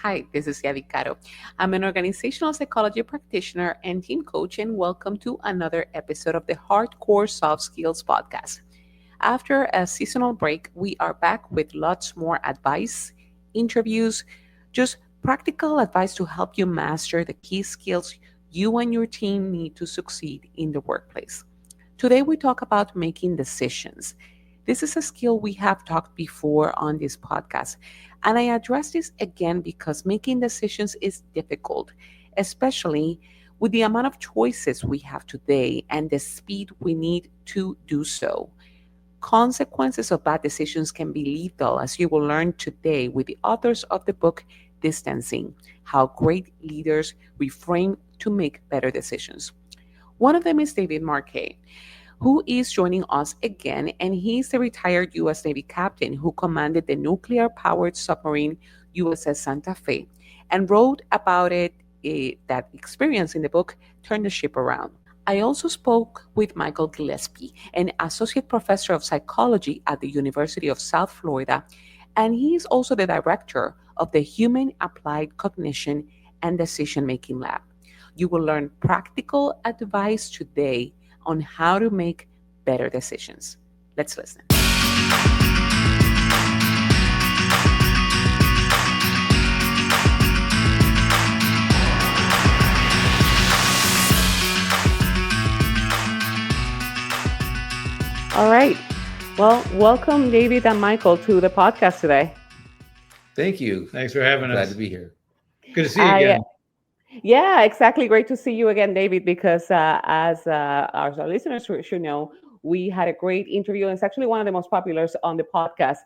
Hi, this is Yavi Caro. I'm an organizational psychology practitioner and team coach, and welcome to another episode of the Hardcore Soft Skills podcast. After a seasonal break, we are back with lots more advice, interviews, just practical advice to help you master the key skills you and your team need to succeed in the workplace. Today, we talk about making decisions. This is a skill we have talked before on this podcast, and I address this again because making decisions is difficult, especially with the amount of choices we have today and the speed we need to do so. Consequences of bad decisions can be lethal, as you will learn today with the authors of the book Distancing: How Great Leaders Reframe to Make Better Decisions. One of them is David Marquet, who is joining us again, and he's the retired U.S. Navy captain who commanded the nuclear-powered submarine USS Santa Fe and wrote about that experience in the book, Turn the Ship Around. I also spoke with Michael Gillespie, an associate professor of psychology at the University of South Florida, and he is also the director of the Human Applied Cognition and Decision Making Lab. You will learn practical advice today on how to make better decisions. Let's listen. All right. Well, welcome, David and Michael, to the podcast today. Thank you. Thanks for having Glad us. to be here. Good to see you again. Yeah, exactly. Great to see you again, David, because as our listeners should know, we had a great interview. And it's actually one of the most popular on the podcast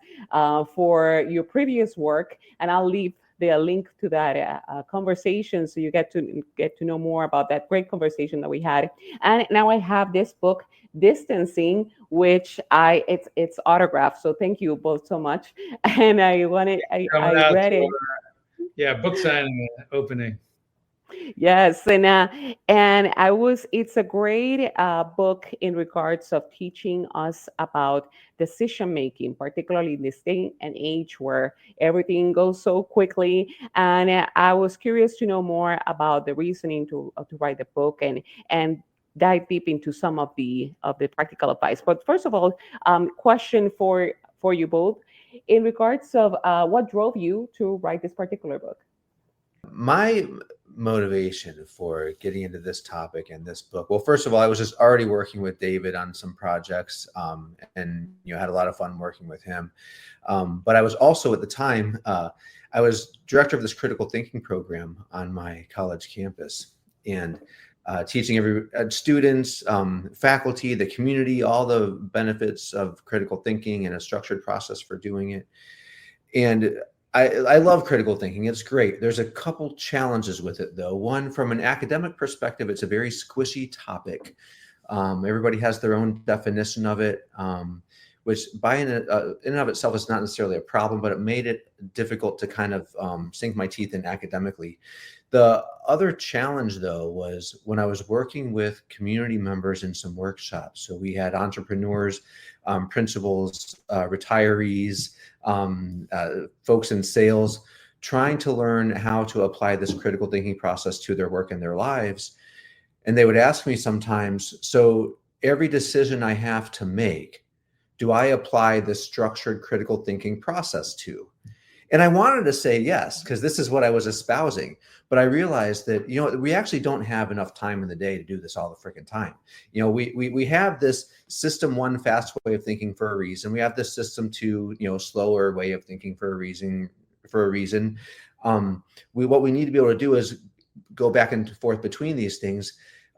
for your previous work. And I'll leave the link to that conversation so you get to know more about that great conversation that we had. And now I have this book, Distancing, which it's autographed. So thank you both so much. And I read it. Book signing opening. Yes, and it's a great book in regards of teaching us about decision making, particularly in this day and age where everything goes so quickly. And I was curious to know more about the reasoning to write the book and dive deep into some of the practical advice. But first of all, question for you both in regards of what drove you to write this particular book. My motivation for getting into this topic and this book, well, first of all, I was just already working with David on some projects, and had a lot of fun working with him. But I was also at the time, I was director of this critical thinking program on my college campus, and teaching students, faculty, the community, all the benefits of critical thinking and a structured process for doing it. And I love critical thinking. It's great. There's a couple challenges with it, though. One, from an academic perspective, it's a very squishy topic. Everybody has their own definition of it, which in and of itself is not necessarily a problem, but it made it difficult to kind of sink my teeth in academically. The other challenge, though, was when I was working with community members in some workshops. So we had entrepreneurs, principals, retirees, folks in sales, trying to learn how to apply this critical thinking process to their work and their lives. And they would ask me sometimes, so every decision I have to make, do I apply this structured critical thinking process to? And I wanted to say yes, because this is what I was espousing. But I realized that, we actually don't have enough time in the day to do this all the freaking time. We have this system one fast way of thinking for a reason. We have this system two, slower way of thinking for a reason. What we need to be able to do is go back and forth between these things.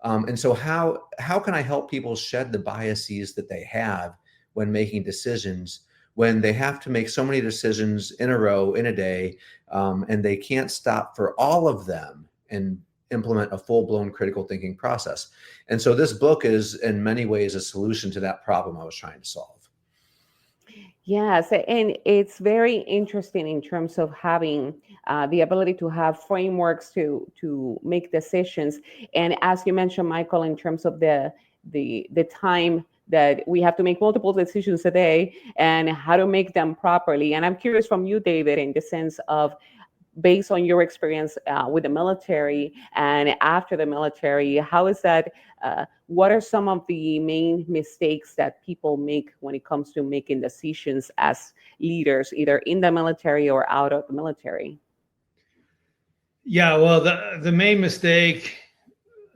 And so how can I help people shed the biases that they have when making decisions, when they have to make so many decisions in a row, in a day, and they can't stop for all of them and implement a full-blown critical thinking process. And so this book is in many ways a solution to that problem I was trying to solve. Yes, and it's very interesting in terms of having the ability to have frameworks to make decisions. And as you mentioned, Michael, in terms of the time that we have to make multiple decisions a day and how to make them properly. And I'm curious from you, David, in the sense of based on your experience with the military and after the military, how is that? What are some of the main mistakes that people make when it comes to making decisions as leaders, either in the military or out of the military? Yeah, well, the main mistake,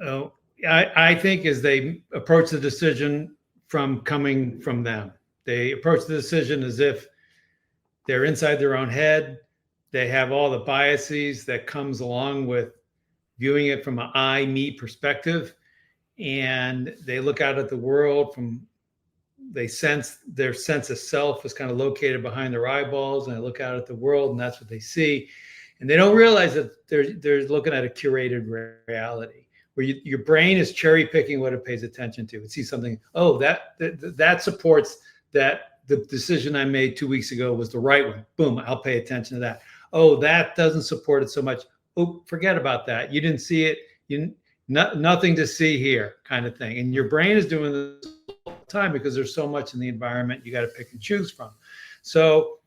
uh, I think, is they approach the decision from coming from them. They approach the decision as if they're inside their own head. They have all the biases that comes along with viewing it from an I, me perspective. And they look out at the world from, they sense their sense of self is kind of located behind their eyeballs, and they look out at the world and that's what they see. And they don't realize that they're looking at a curated reality where your brain is cherry picking what it pays attention to. It sees something, oh, that supports that the decision I made 2 weeks ago was the right one. Boom, I'll pay attention to that. Oh, that doesn't support it so much. Oh, forget about that. You didn't see it. Nothing to see here, kind of thing. And your brain is doing this all the time because there's so much in the environment you got to pick and choose from. So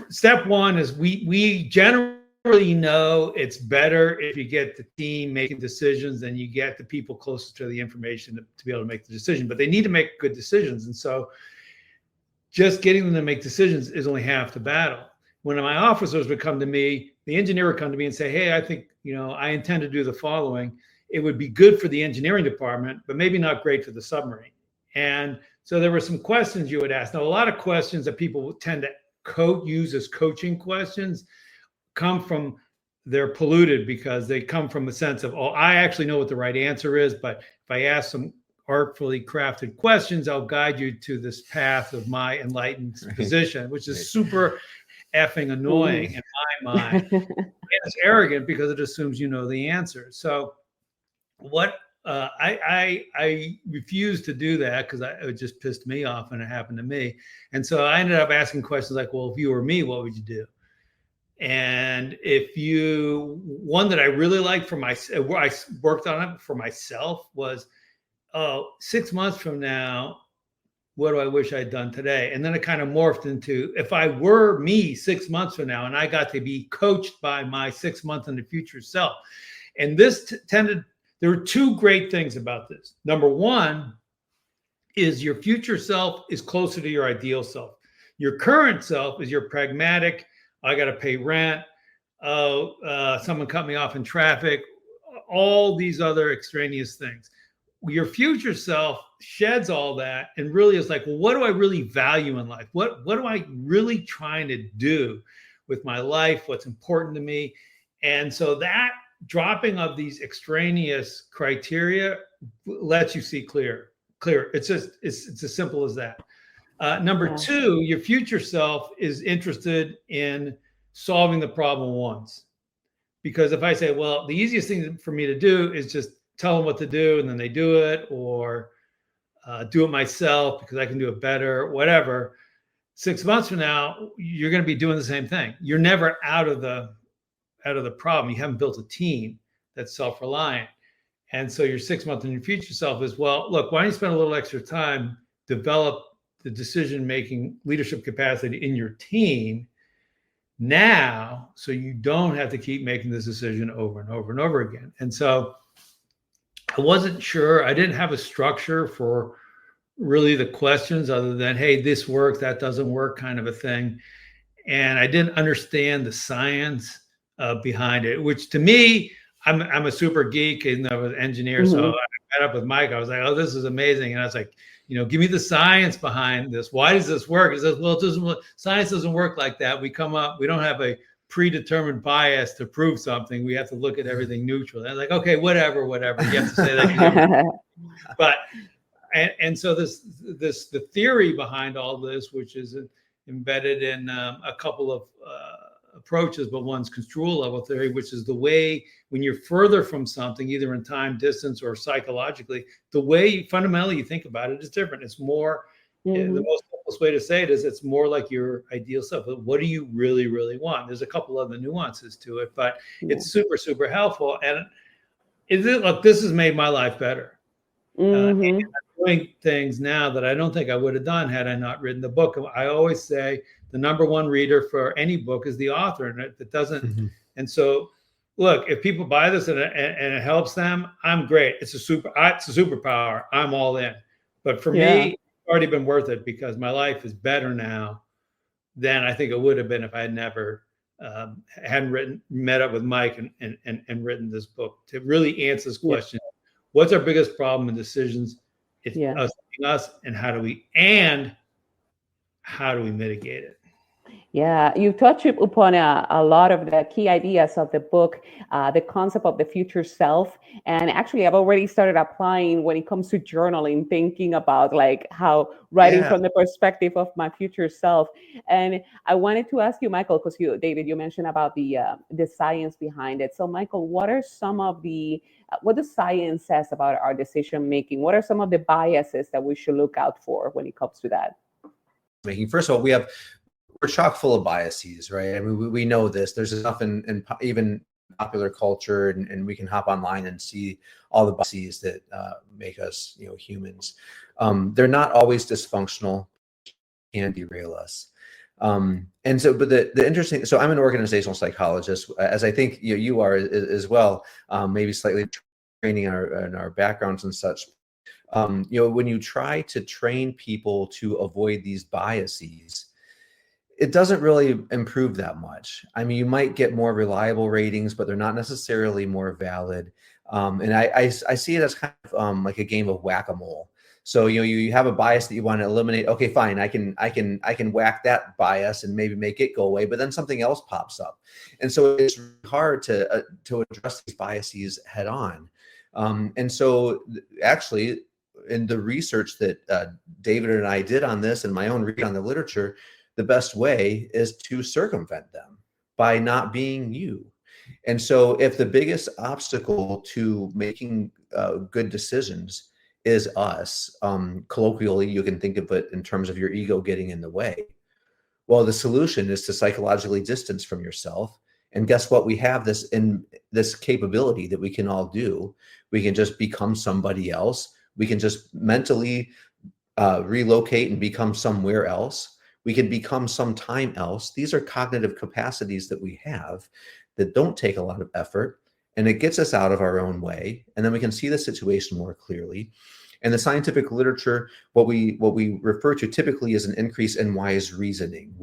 step one is we generally know it's better if you get the team making decisions than you get the people closest to the information to be able to make the decision. But they need to make good decisions. And so just getting them to make decisions is only half the battle. When my officers would come to me, the engineer would come to me and say, hey, I think, I intend to do the following. It would be good for the engineering department, but maybe not great for the submarine. And so there were some questions you would ask. Now, a lot of questions that people tend to use as coaching questions come from, they're polluted because they come from a sense of, oh, I actually know what the right answer is, but if I ask some artfully crafted questions, I'll guide you to this path of my enlightened position, which is super effing annoying in my mind. And it's arrogant because it assumes you know the answer. So what I refused to do that because it just pissed me off when it happened to me. And so I ended up asking questions like, well, if you were me, what would you do? And one that I really liked for myself, I worked on it for myself, was, 6 months from now, what do I wish I'd done today? And then it kind of morphed into, if I were me 6 months from now and I got to be coached by my 6 month in the future self. And this there were two great things about this. Number one is your future self is closer to your ideal self. Your current self is your pragmatic, I got to pay rent. Someone cut me off in traffic, all these other extraneous things. Your future self sheds all that and really is like, well, what do I really value in life? What do I really trying to do with my life? What's important to me? And so that dropping of these extraneous criteria lets you see clear. It's as simple as that. Number two, your future self is interested in solving the problem once. Because if I say, well, the easiest thing for me to do is just tell them what to do and then they do it, or do it myself because I can do it better, whatever. 6 months from now, you're going to be doing the same thing. You're never out of the problem. You haven't built a team that's self-reliant. And so your 6 month and your future self is, well, look, why don't you spend a little extra time, develop the decision-making leadership capacity in your team now, so you don't have to keep making this decision over and over and over again. And so I wasn't sure. I didn't have a structure for really the questions other than, hey, this works, that doesn't work, kind of a thing. And I didn't understand the science behind it, which to me, I'm a super geek and I was an engineer. Mm-hmm. So I met up with Mike. I was like, oh, this is amazing. And I was like, give me the science behind this. Why does this work? He says, well, science doesn't work like that. We don't have a predetermined bias to prove something. We have to look at everything neutral. And I was like, okay, whatever. You have to say that. But, and so the theory behind all this, which is embedded in a couple of approaches, but one's construal level theory, which is the way when you're further from something, either in time, distance, or psychologically, the way fundamentally you think about it is different. It's more, the most simplest way to say it is it's more like your ideal self. But what do you really, really want? There's a couple other nuances to it, but it's super, super helpful. And look, this has made my life better. Mm-hmm. Doing things now that I don't think I would have done had I not written the book. I always say the number one reader for any book is the author, and it doesn't. Mm-hmm. And so, look, if people buy this and it helps them, I'm great. It's a superpower. I'm all in. But for Yeah. me, it's already been worth it because my life is better now than I think it would have been if I had never hadn't met up with Mike and written this book to really answer this question. Yeah. What's our biggest problem in decisions? It's Yeah. us, and how do we mitigate it? Yeah, you touch upon a lot of the key ideas of the book, the concept of the future self. And actually, I've already started applying when it comes to journaling, thinking about like how writing Yeah. from the perspective of my future self. And I wanted to ask you, Michael, because David, you mentioned about the science behind it. So, Michael, what are some of what the science says about our decision making? What are some of the biases that we should look out for when it comes to that? First of all, we're chock full of biases, right? I mean, we know this. There's enough in even popular culture, and we can hop online and see all the biases that make us, humans. They're not always dysfunctional, can derail us. And so, but the interesting, so I'm an organizational psychologist, as I think you are as well, maybe slightly training in our backgrounds and such. When you try to train people to avoid these biases, it doesn't really improve that much. I mean, you might get more reliable ratings, but they're not necessarily more valid. And I see it as kind of like a game of whack-a-mole. So you have a bias that you want to eliminate. Okay, fine, I can whack that bias and maybe make it go away, but then something else pops up, and so it's really hard to address these biases head on. And so actually, in the research that David and I did on this, and my own read on the literature, the best way is to circumvent them by not being you. And so if the biggest obstacle to making good decisions is us, colloquially, you can think of it in terms of your ego getting in the way. Well, the solution is to psychologically distance from yourself. And guess what? We have this capability that we can all do. We can just become somebody else. We can just mentally relocate and become somewhere else. We can become sometime else. These are cognitive capacities that we have that don't take a lot of effort, and it gets us out of our own way. And then we can see the situation more clearly. In the scientific literature, what we refer to typically is an increase in wise reasoning.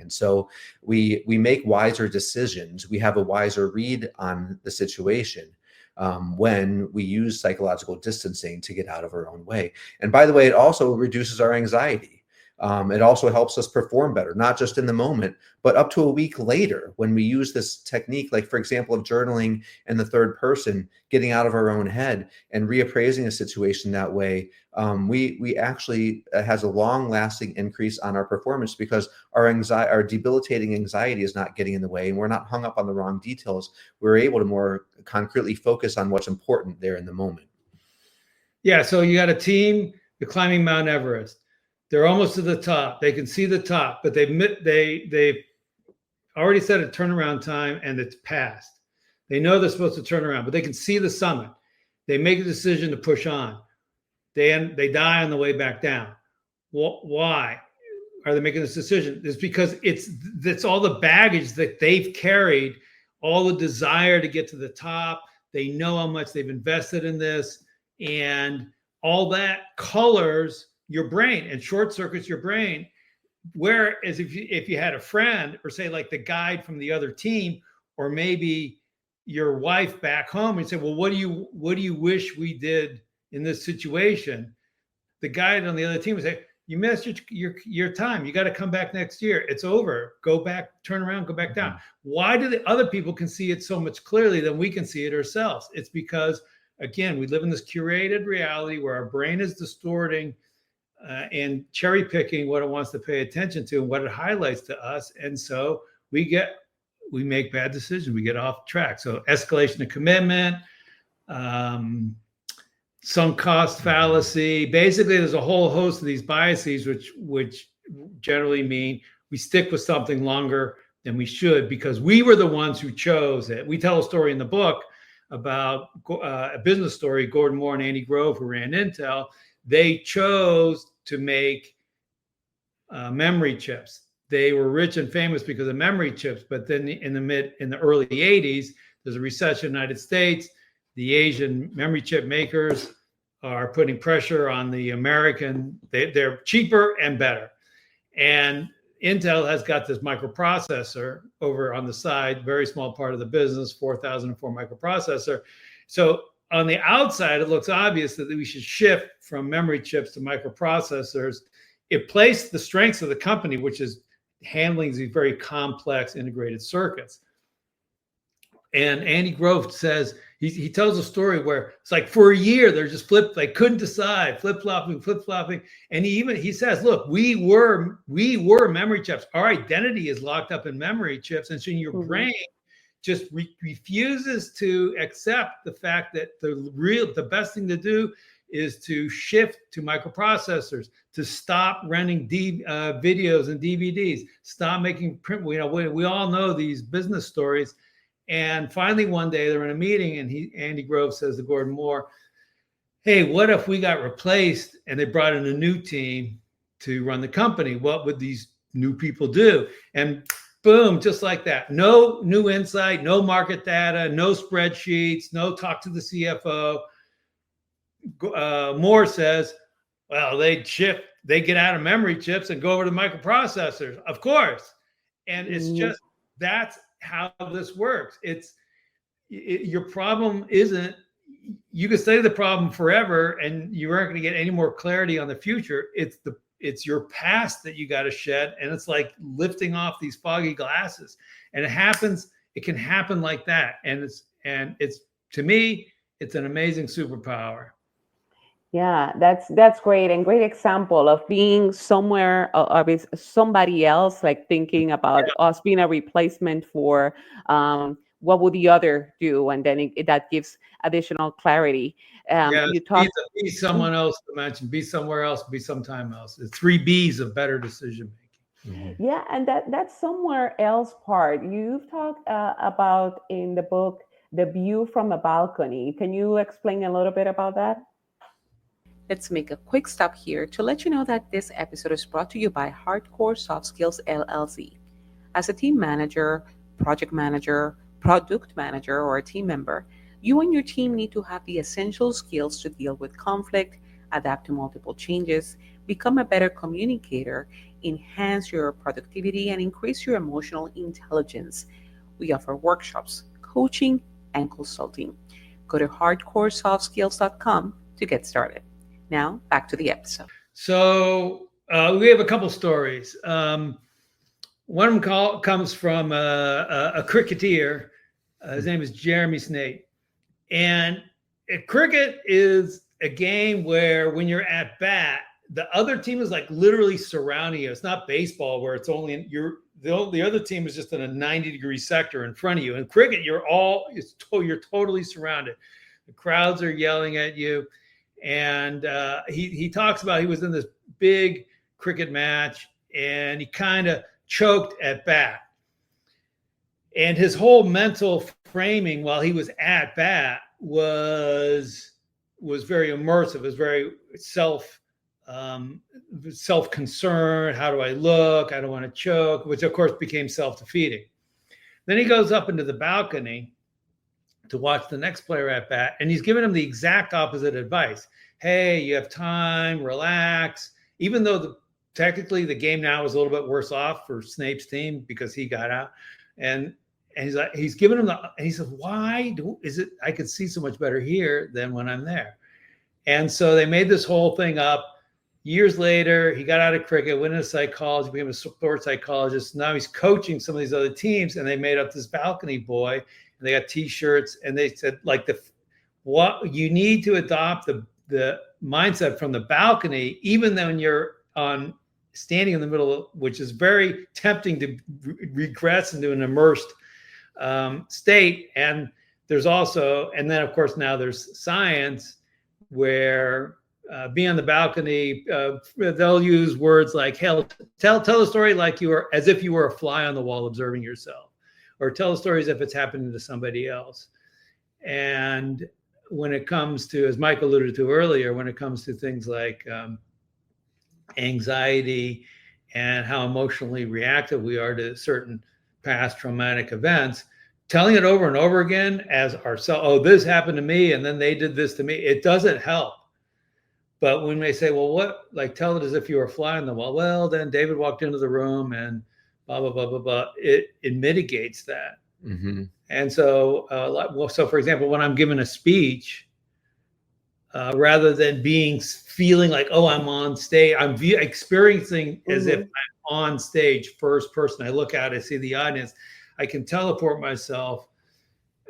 And so we make wiser decisions. We have a wiser read on the situation when we use psychological distancing to get out of our own way. And by the way, it also reduces our anxiety. It also helps us perform better, not just in the moment, but up to a week later when we use this technique, like, for example, of journaling in the third person, getting out of our own head and reappraising a situation that way. We actually has a long lasting increase on our performance because our debilitating anxiety is not getting in the way, and we're not hung up on the wrong details. We're able to more concretely focus on what's important there in the moment. Yeah. So you got a team, they're climbing Mount Everest. They're almost to the top. They can see the top, but they've already set a turnaround time and it's passed. They know they're supposed to turn around, but they can see the summit. They make a decision to push on. They die on the way back down. Why are they making this decision? It's because it's all the baggage that they've carried, all the desire to get to the top. They know how much they've invested in this, and all that colors your brain and short circuits your brain. Whereas if you had a friend, or say like the guide from the other team, or maybe your wife back home, and say, well, what do you wish we did in this situation? The guide on the other team would say, you missed your time. You got to come back next year. It's over. Go back, turn around, go back down. Why do the other people can see it so much clearly than we can see it ourselves? It's because, again, we live in this curated reality where our brain is distorting and cherry picking what it wants to pay attention to and what it highlights to us. And so we make bad decisions. We get off track. So escalation of commitment, sunk cost fallacy. Basically, there's a whole host of these biases, which generally mean we stick with something longer than we should because we were the ones who chose it. We tell a story in the book about a business story, Gordon Moore and Andy Grove, who ran Intel. They chose to make memory chips. They were rich and famous because of memory chips, but then in the early 80s, there's a recession in the United States. The Asian memory chip makers are putting pressure on the American. They're cheaper and better. And Intel has got this microprocessor over on the side, very small part of the business, 4004 microprocessor. So on the outside, it looks obvious that we should shift from memory chips to microprocessors. It placed the strengths of the company, which is handling these very complex integrated circuits. And Andy Grove says, he tells a story where it's like for a year, they're just they couldn't decide, flip-flopping. And he says, look, we were memory chips. Our identity is locked up in memory chips. And so your brain just refuses to accept the fact that the best thing to do is to shift to microprocessors, to stop renting videos and DVDs, stop making print. We all know these business stories. And finally, one day they're in a meeting, and Andy Grove says to Gordon Moore, "Hey, what if we got replaced and they brought in a new team to run the company? What would these new people do?" And boom, just like that. No new insight, no market data, no spreadsheets, no talk to the CFO. Moore says, well, they get out of memory chips and go over to microprocessors, of course. And it's just, that's how this works. Your problem isn't, you can study the problem forever and you aren't going to get any more clarity on the future. It's your past that you got to shed. And it's like lifting off these foggy glasses. And it can happen like that. And it's to me, it's an amazing superpower. Yeah, that's great, and great example of being somewhere with somebody else, like thinking about us being a replacement for what would the other do, and then that gives additional clarity. You talk be someone else to mention, be somewhere else, be sometime else. The 3 B's of better decision making. Yeah, and that's somewhere else part. You've talked about in the book, the view from a balcony. Can you explain a little bit about that? Let's make a quick stop here to let you know that this episode is brought to you by Hardcore Soft Skills LLC. As a team manager, project manager, product manager, or a team member, you and your team need to have the essential skills to deal with conflict, adapt to multiple changes, become a better communicator, enhance your productivity, and increase your emotional intelligence. We offer workshops, coaching, and consulting. Go to hardcoresoftskills.com to get started. Now, back to the episode. So we have a couple stories. One of them comes from a cricketer. His name is Jeremy Snate. And cricket is a game where when you're at bat, the other team is like literally surrounding you. It's not baseball where it's only the other team is just in a 90-degree sector in front of you. In cricket, you're totally surrounded. The crowds are yelling at you. And he talks about he was in this big cricket match and he kind of choked at bat. And his whole mental framing while he was at bat was very immersive. It was very self-concerned. How do I look? I don't want to choke, which of course became self-defeating. Then he goes up into the balcony to watch the next player at bat, and he's giving him the exact opposite advice. Hey, you have time, relax. Even though technically the game now is a little bit worse off for Snape's team because he got out, and he's giving him and he says, why is it I could see so much better here than when I'm there? And so they made this whole thing up. Years later, he got out of cricket, went into psychology, became a sports psychologist. Now he's coaching some of these other teams, and they made up this balcony boy. And they got T-shirts, and they said what you need to adopt the mindset from the balcony, even though when you're standing in the middle, which is very tempting to regress into an immersed state. And there's also, and then of course now there's science where being on the balcony, they'll use words like, "Hell, tell a story like you were as if you were a fly on the wall observing yourself." Or tell stories if it's happening to somebody else. And when it comes to, as Mike alluded to earlier, when it comes to things like anxiety and how emotionally reactive we are to certain past traumatic events, telling it over and over again as ourselves, oh, this happened to me and then they did this to me, it doesn't help. But when they say, well, what, like, tell it as if you were a fly on the wall. Well, then David walked into the room and blah, blah, blah, blah, blah. It mitigates that. Mm-hmm. And so, so for example, when I'm giving a speech, rather than feeling like, oh, I'm on stage, I'm experiencing as if I'm on stage, first person. I look out, I see the audience. I can teleport myself.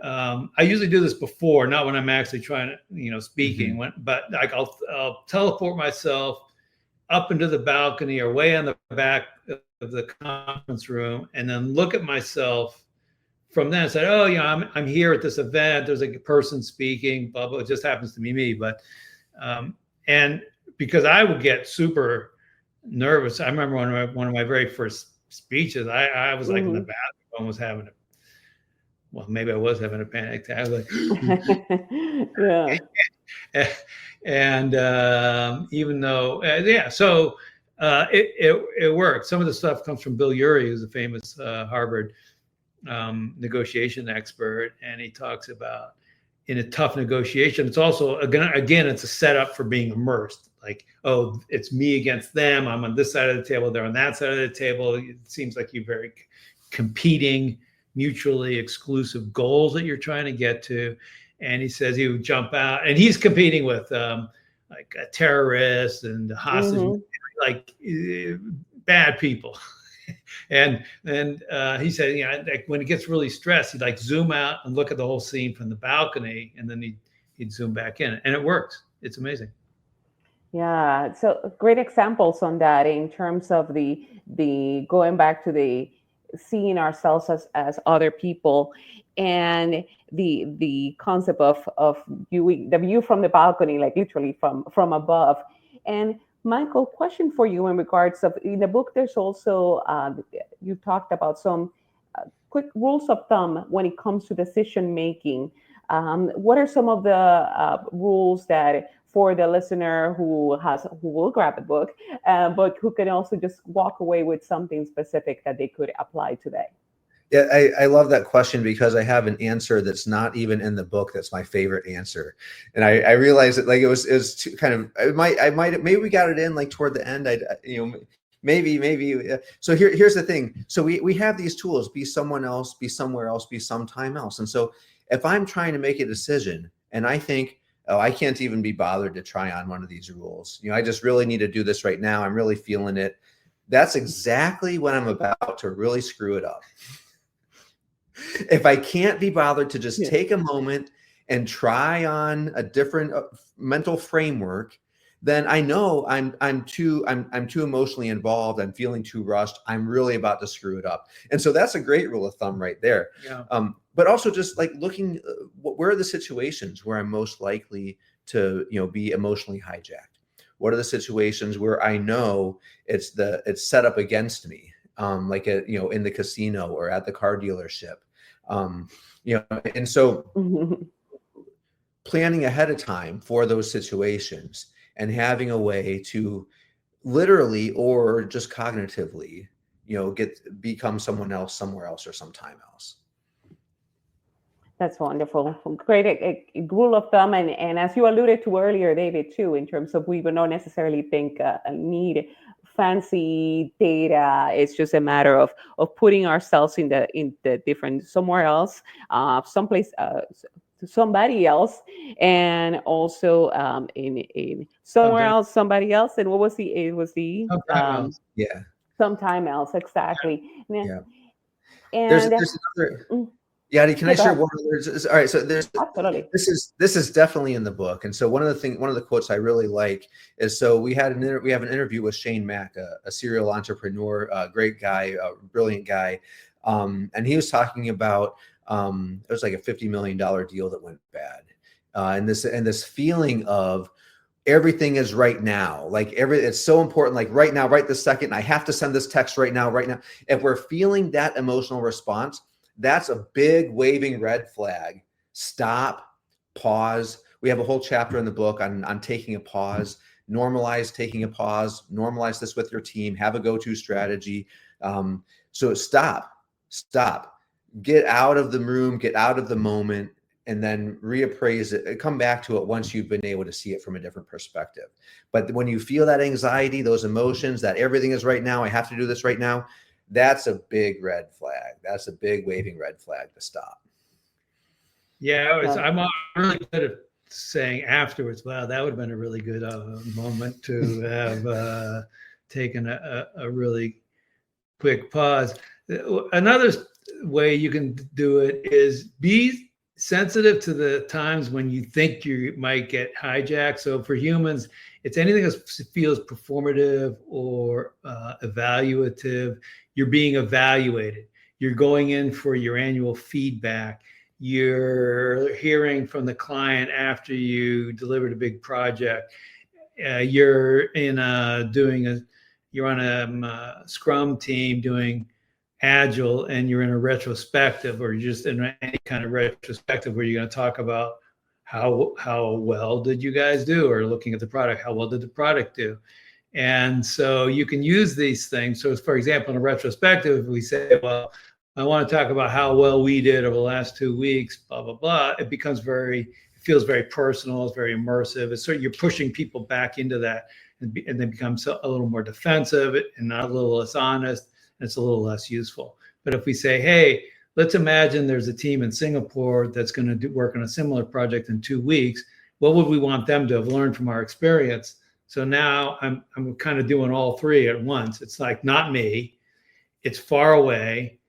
I usually do this before, not when I'm actually trying to, speaking. But like I'll teleport myself up into the balcony or way on the back of the conference room, and then look at myself from then and say, oh, I'm here at this event. There's a person speaking, blah, blah. It just happens to be me. But, and because I would get super nervous. I remember one of my very first speeches, I was like in the bathroom, maybe I was having a panic attack. I was like, yeah. And even though, so it worked. Some of the stuff comes from Bill Urey, who's a famous Harvard negotiation expert, and he talks about in a tough negotiation, it's also again it's a setup for being immersed. Like, oh, it's me against them. I'm on this side of the table, they're on that side of the table. It seems like you're very competing, mutually exclusive goals that you're trying to get to. And he says he would jump out, and he's competing with like a terrorist and hostage, like bad people. And then he said, like when it gets really stressed, he'd like zoom out and look at the whole scene from the balcony, and then he'd zoom back in, and it works. It's amazing. Yeah, so great examples on that in terms of the going back to the seeing ourselves as other people, and the concept of viewing the view from the balcony, like literally from above. And Michael, question for you in regards of, in the book, there's also, you talked about some quick rules of thumb when it comes to decision making. What are some of the rules that for the listener who will grab the book, but who can also just walk away with something specific that they could apply today? Yeah, I love that question because I have an answer that's not even in the book. That's my favorite answer, and I realized that like it was too kind of maybe we got it in like toward the end. Maybe. So here's the thing. So we have these tools: be someone else, be somewhere else, be sometime else. And so if I'm trying to make a decision and I think, oh, I can't even be bothered to try on one of these rules. I just really need to do this right now. I'm really feeling it. That's exactly when I'm about to really screw it up. If I can't be bothered to just take a moment and try on a different mental framework, then I know I'm too emotionally involved. I'm feeling too rushed. I'm really about to screw it up. And so that's a great rule of thumb right there. Yeah. But also just like looking, where are the situations where I'm most likely to be emotionally hijacked? What are the situations where I know it's set up against me, like in the casino or at the car dealership? And so planning ahead of time for those situations and having a way to literally or just cognitively, become someone else, somewhere else, or sometime else. That's wonderful. Great a rule of thumb. And as you alluded to earlier, David, too, in terms of we would not necessarily think need fancy data. It's just a matter of putting ourselves in the different somewhere else, someplace, somebody else, and also in somewhere else, somebody else. And what was sometime else, exactly. Yeah. And there's another. Yeah, can I share one other? All right, so absolutely. This is definitely in the book, and so one of the quotes I really like is, so we have an interview with Shane Mack, a serial entrepreneur, a great guy, a brilliant guy, and he was talking about it was like a $50 million deal that went bad, and this feeling of everything is right now, like it's so important, like right now, right this second, I have to send this text right now. If we're feeling that emotional response, that's a big waving red flag Stop, pause. We have a whole chapter in the book on taking a pause. Normalize taking a pause. Normalize this with your team. Have a go-to strategy. So stop. Get out of the room. Get out of the moment. And then reappraise it, come back to it once you've been able to see it from a different perspective. But when you feel that anxiety, those emotions, that everything is right now, I have to do this right now, that's a big red flag. That's a big waving red flag to stop. Yeah, I'm really good at saying afterwards, wow, that would have been a really good moment to have taken a really quick pause. Another way you can do it is be sensitive to the times when you think you might get hijacked. So for humans, it's anything that feels performative or evaluative. You're being evaluated. You're going in for your annual feedback. You're hearing from the client after you delivered a big project. You're on a Scrum team doing Agile, and you're in a retrospective, or you're just in any kind of retrospective where you're going to talk about how well did you guys do, or looking at the product, how well did the product do. And so you can use these things. So for example, in a retrospective, we say, well, I want to talk about how well we did over the last 2 weeks, blah, blah, blah. It feels very personal. It's very immersive. It's sort of, you're pushing people back into that, and they become a little more defensive and not a little less honest. It's a little less useful. But if we say, hey, let's imagine there's a team in Singapore that's going to work on a similar project in 2 weeks. What would we want them to have learned from our experience? So now I'm kind of doing all three at once. It's like not me, it's far away,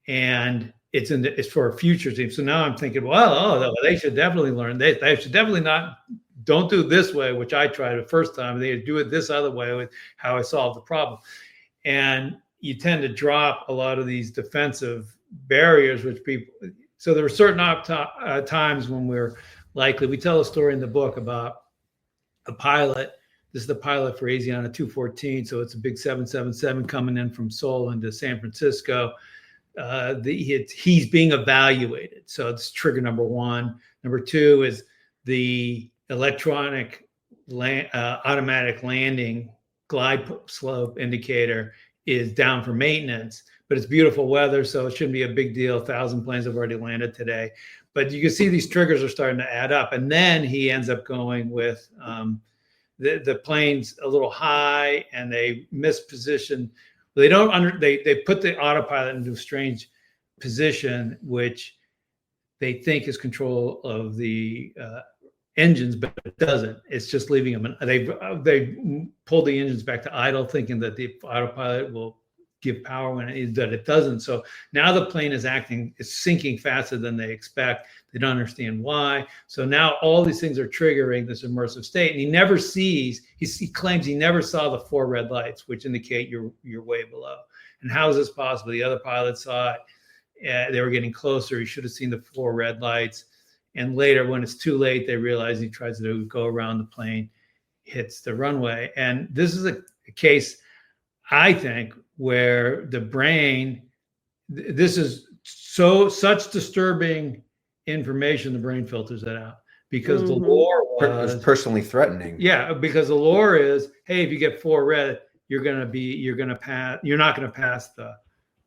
and it's for a future team. So now I'm thinking, well, they should definitely learn. They should definitely don't do it this way, which I tried the first time. They do it this other way with how I solved the problem. And you tend to drop a lot of these defensive barriers, so there are certain times when we tell a story in the book about a pilot. This is the pilot for Asiana 214. So it's a big 777 coming in from Seoul into San Francisco. He's being evaluated. So it's trigger number one. Number two is the electronic automatic landing glide slope indicator is down for maintenance, but it's beautiful weather, so it shouldn't be a big deal. 1,000 planes have already landed today. But you can see these triggers are starting to add up. And then he ends up going with the plane's a little high, and they misposition. They put the autopilot into a strange position, which they think is control of the engines, but it doesn't. It's just leaving them. They pull the engines back to idle, thinking that the autopilot will give power when it doesn't. So now the plane is sinking faster than they expect. They don't understand why. So now all these things are triggering this immersive state. And he claims he never saw the 4 red lights, which indicate you're way below. And how is this possible? The other pilots saw it. They were getting closer. He should have seen the 4 red lights. And later, when it's too late, they realize he tries to go around the plane, hits the runway. And this is a case, I think, where the brain, this is such disturbing information, the brain filters that out, because the lore was personally threatening. Yeah, because the lore is, hey, if you get 4 red, you're not going to pass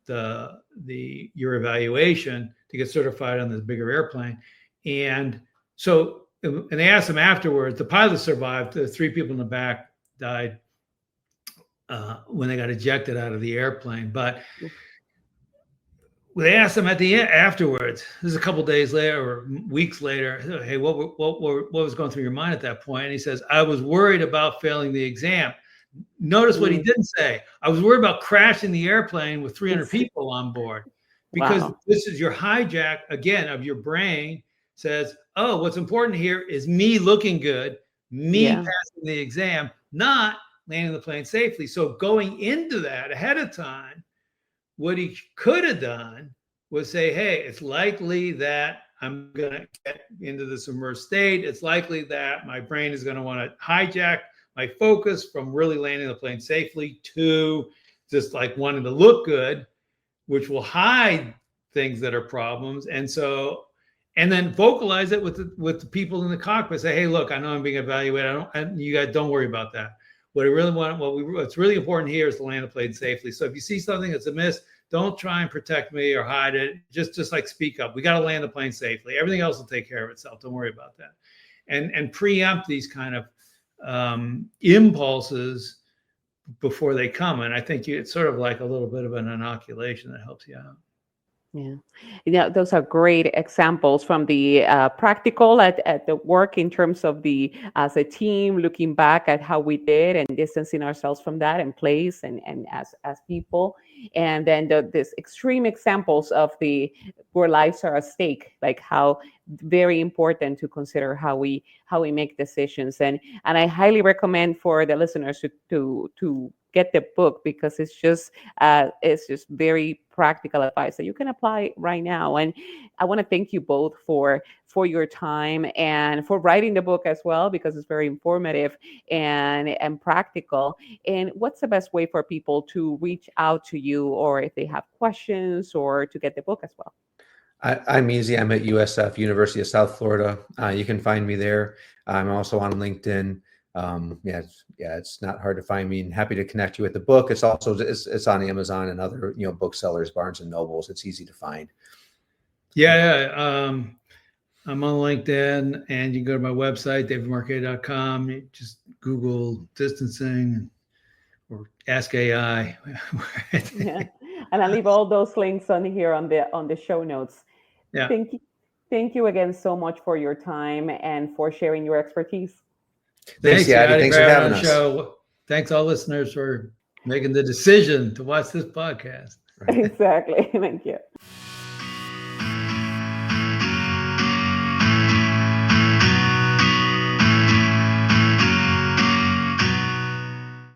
your evaluation to get certified on this bigger airplane. And so, and they asked him afterwards, the pilot survived. The 3 people in the back died when they got ejected out of the airplane. But they asked him at the end afterwards, this is a couple of days later or weeks later, hey, what was going through your mind at that point? And he says, I was worried about failing the exam. Notice what he didn't say. I was worried about crashing the airplane with 300 people on board, because this is your hijack, again, of your brain. Says, oh, what's important here is me looking good, passing the exam, not landing the plane safely. So going into that ahead of time, what he could have done was say, hey, it's likely that I'm going to get into this immersed state. It's likely that my brain is going to want to hijack my focus from really landing the plane safely to just like wanting to look good, which will hide things that are problems. And so and then vocalize it with the people in the cockpit. Say, hey, look, I know I'm being evaluated. You guys don't worry about that. What I really want, what's really important here is to land the plane safely. So if you see something that's amiss, don't try and protect me or hide it. Just like speak up. We got to land the plane safely. Everything else will take care of itself. Don't worry about that. And preempt these kind of impulses before they come. And I think it's sort of like a little bit of an inoculation that helps you out. Yeah. Yeah, those are great examples from the practical at the work in terms of the as a team looking back at how we did and distancing ourselves from that and place and as people. And then this extreme examples of the where lives are at stake, like how very important to consider how we make decisions. And I highly recommend for the listeners to get the book because it's just very practical advice that you can apply right now. And I want to thank you both for your time and for writing the book as well, because it's very informative and practical. And what's the best way for people to reach out to you, or if they have questions, or to get the book as well? I'm easy. I'm at USF, University of South Florida. You can find me there. I'm also on LinkedIn. It's not hard to find me, and happy to connect you with the book. It's also it's on Amazon and other booksellers, Barnes and Nobles. It's easy to find. I'm on LinkedIn, and you can go to my website, davidmarquet.com. You just Google distancing or Ask AI. Yeah. And I'll leave all those links on here on the show notes. Yeah. Thank you again so much for your time and for sharing your expertise. Thanks, Yadi. Thanks for having us. Show. Thanks all listeners for making the decision to watch this podcast. Exactly. Thank you.